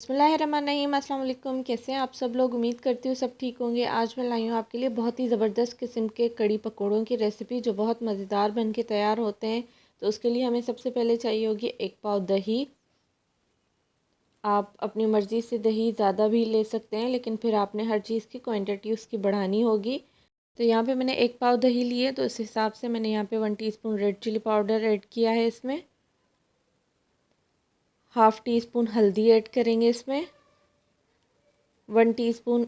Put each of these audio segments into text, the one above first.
बिस्मिल्लाहिर्रहमानिर्रहीम। अस्सलाम वालेकुम। कैसे हैं आप सब लोग? उम्मीद करती हूँ सब ठीक होंगे। आज मैं लाई हूँ आपके लिए बहुत ही ज़बरदस्त किस्म के कड़ी पकौड़ों की रेसिपी जो बहुत मज़ेदार बन के तैयार होते हैं। तो उसके लिए हमें सबसे पहले चाहिए होगी 1 पाव दही। आप अपनी मर्ज़ी से दही ज़्यादा भी ले सकते हैं, लेकिन फिर आपने हर चीज़ की क्वान्टिटी उसकी बढ़ानी होगी। तो यहाँ पर मैंने 1 पाव दही लिए, तो इस हिसाब से मैंने यहाँ पर 1 teaspoon red chilli powder add किया है। इसमें हाफ़ टी स्पून हल्दी ऐड करेंगे। इसमें 1 टीस्पून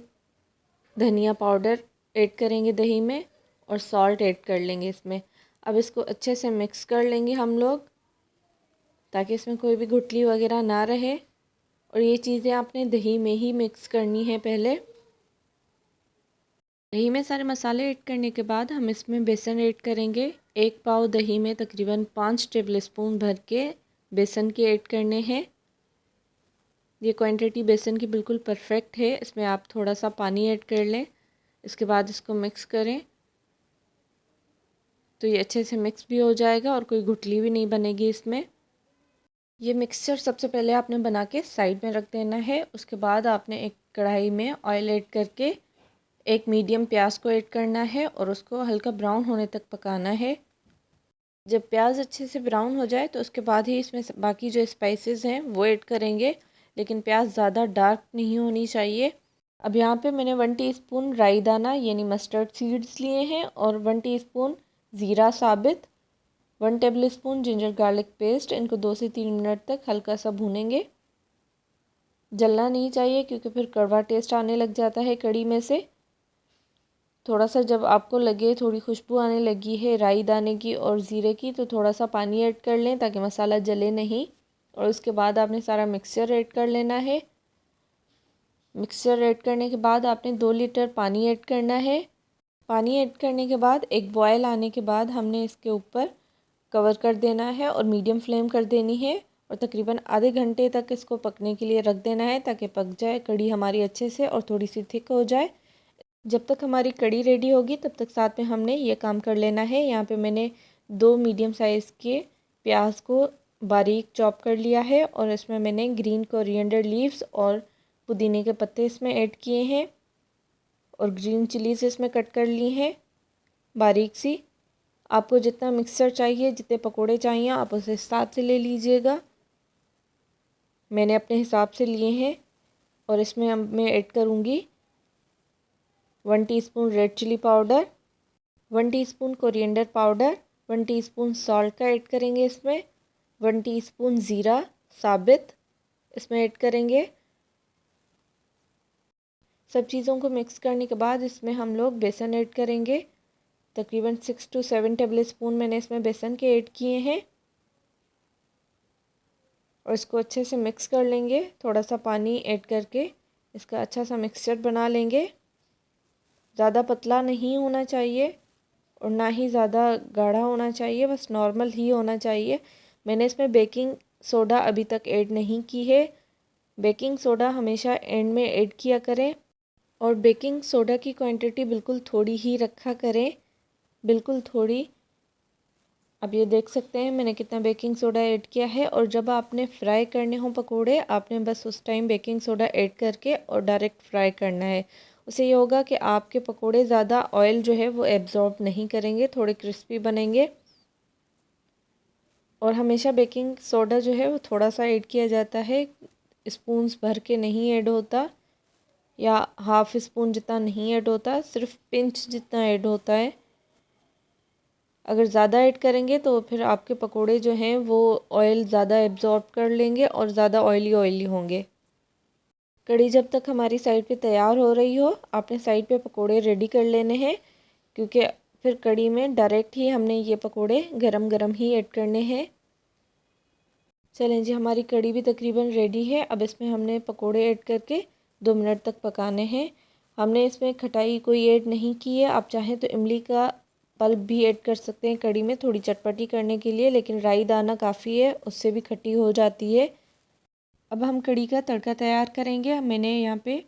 धनिया पाउडर ऐड करेंगे दही में, और सॉल्ट ऐड कर लेंगे इसमें। अब इसको अच्छे से मिक्स कर लेंगे हम लोग, ताकि इसमें कोई भी गुठली वगैरह ना रहे। और ये चीज़ें आपने दही में ही मिक्स करनी है। पहले दही में सारे मसाले ऐड करने के बाद हम इसमें बेसन ऐड करेंगे। 1 पाव दही में तकरीबन 5 टेबल स्पून भर के बेसन के ऐड करने हैं। ये क्वांटिटी बेसन की बिल्कुल परफेक्ट है। इसमें आप थोड़ा सा पानी ऐड कर लें। इसके बाद इसको मिक्स करें, तो ये अच्छे से मिक्स भी हो जाएगा और कोई गुठली भी नहीं बनेगी इसमें। ये मिक्सचर सबसे पहले आपने बना के साइड में रख देना है। उसके बाद आपने एक कढ़ाई में ऑयल ऐड करके एक मीडियम प्याज को ऐड करना है और उसको हल्का ब्राउन होने तक पकाना है। जब प्याज अच्छे से ब्राउन हो जाए तो उसके बाद ही इसमें बाकी जो स्पाइसेस हैं वो ऐड करेंगे, लेकिन प्याज ज़्यादा डार्क नहीं होनी चाहिए। अब यहाँ पे मैंने 1 टीस्पून राई दाना यानी मस्टर्ड सीड्स लिए हैं, और 1 टीस्पून ज़ीरा साबित, 1 table spoon ginger garlic paste. इनको 2 से 3 मिनट तक हल्का सा भूनेंगे। जलना नहीं चाहिए, क्योंकि फिर कड़वा टेस्ट आने लग जाता है कड़ी में से। थोड़ा सा जब आपको लगे थोड़ी खुशबू आने लगी है राई दाने की और ज़ीरे की, तो थोड़ा सा पानी ऐड कर लें ताकि मसाला जले नहीं। और उसके बाद आपने सारा मिक्सचर ऐड कर लेना है। मिक्सचर ऐड करने के बाद आपने 2 लीटर पानी ऐड करना है। पानी ऐड करने के बाद एक बॉयल आने के बाद हमने इसके ऊपर कवर कर देना है और मीडियम फ्लेम कर देनी है, और तकरीबन आधे घंटे तक इसको पकने के लिए रख देना है, ताकि पक जाए कड़ी हमारी अच्छे से और थोड़ी सी थिक हो जाए। जब तक हमारी कड़ी रेडी होगी तब तक साथ में हमने ये काम कर लेना है। यहाँ पे मैंने 2 मीडियम साइज़ के प्याज को बारीक चॉप कर लिया है, और इसमें मैंने ग्रीन कोरिएंडर लीव्स और पुदीने के पत्ते इसमें ऐड किए हैं, और ग्रीन चिलीज इसमें कट कर ली हैं बारीक सी। आपको जितना मिक्सचर चाहिए, जितने पकोड़े चाहिए, आप उस हिसाब से ले लीजिएगा। मैंने अपने हिसाब से लिए हैं। और इसमें अब मैं ऐड करूँगी 1 teaspoon red chilli powder, 1 teaspoon coriander powder, 1 teaspoon salt का ऐड करेंगे इसमें, 1 टीस्पून ज़ीरा साबित इसमें ऐड करेंगे। सब चीज़ों को मिक्स करने के बाद इसमें हम लोग बेसन ऐड करेंगे। तकरीबन 6 to 7 टेबल स्पून मैंने इसमें बेसन के ऐड किए हैं, और इसको अच्छे से मिक्स कर लेंगे। थोड़ा सा पानी ऐड करके इसका अच्छा सा मिक्सचर बना लेंगे। ज़्यादा पतला नहीं होना चाहिए और ना ही ज़्यादा गाढ़ा होना चाहिए, बस नॉर्मल ही होना चाहिए। मैंने इसमें बेकिंग सोडा अभी तक ऐड नहीं की है। बेकिंग सोडा हमेशा एंड में ऐड किया करें, और बेकिंग सोडा की क्वांटिटी बिल्कुल थोड़ी ही रखा करें, बिल्कुल थोड़ी। अब ये देख सकते हैं मैंने कितना बेकिंग सोडा ऐड किया है। और जब आपने फ्राई करने हों पकोड़े, आपने बस उस टाइम बेकिंग सोडा ऐड करके और डायरेक्ट फ्राई करना है। उससे ये होगा कि आपके पकोड़े ज़्यादा ऑयल जो है वो एब्जॉर्ब नहीं करेंगे, थोड़े क्रिस्पी बनेंगे। और हमेशा बेकिंग सोडा जो है वो थोड़ा सा ऐड किया जाता है, स्पून्स भर के नहीं ऐड होता, या हाफ स्पून जितना नहीं ऐड होता, सिर्फ पिंच जितना ऐड होता है। अगर ज़्यादा ऐड करेंगे तो फिर आपके पकोड़े जो हैं वो ऑयल ज़्यादा एब्जॉर्ब कर लेंगे और ज़्यादा ऑयली ऑयली होंगे। कड़ी जब तक हमारी साइड पे तैयार हो रही हो, आपने साइड पे पकोड़े रेडी कर लेने हैं, क्योंकि फिर कड़ी में डायरेक्ट ही हमने ये पकोड़े गरम गरम ही ऐड करने हैं। चलें जी, हमारी कड़ी भी तकरीबन रेडी है। अब इसमें हमने पकोड़े ऐड करके 2 मिनट तक पकाने हैं। हमने इसमें खटाई कोई ऐड नहीं की है। आप चाहें तो इमली का पल्प भी ऐड कर सकते हैं कड़ी में, थोड़ी चटपटी करने के लिए, लेकिन राई दाना काफ़ी है, उससे भी खट्टी हो जाती है। अब हम कड़ी का तड़का तैयार करेंगे। मैंने यहाँ पे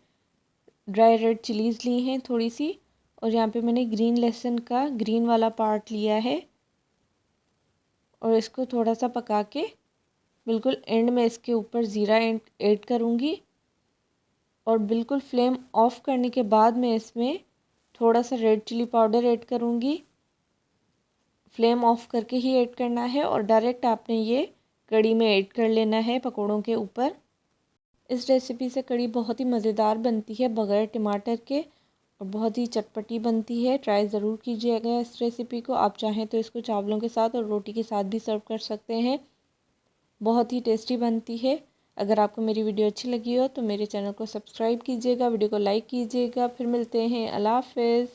ड्राई रेड चिलीज़ ली हैं थोड़ी सी, और यहाँ पे मैंने ग्रीन लहसुन का ग्रीन वाला पार्ट लिया है, और इसको थोड़ा सा पका के बिल्कुल एंड में इसके ऊपर ज़ीरा ऐड करूँगी। और बिल्कुल फ्लेम ऑफ़ करने के बाद मैं इसमें थोड़ा सा रेड चिली पाउडर ऐड करूँगी। फ्लेम ऑफ़ करके ही ऐड करना है और डायरेक्ट आपने ये कढ़ी में ऐड कर लेना है पकौड़ों के ऊपर। इस रेसिपी से कढ़ी बहुत ही मज़ेदार बनती है बग़ैर टमाटर के और बहुत ही चटपटी बनती है। ट्राई ज़रूर कीजिएगा इस रेसिपी को। आप चाहें तो इसको चावलों के साथ और रोटी के साथ भी सर्व कर सकते हैं। बहुत ही टेस्टी बनती है। अगर आपको मेरी वीडियो अच्छी लगी हो तो मेरे चैनल को सब्सक्राइब कीजिएगा, वीडियो को लाइक कीजिएगा। फिर मिलते हैं। अल्लाह हाफ़िज़।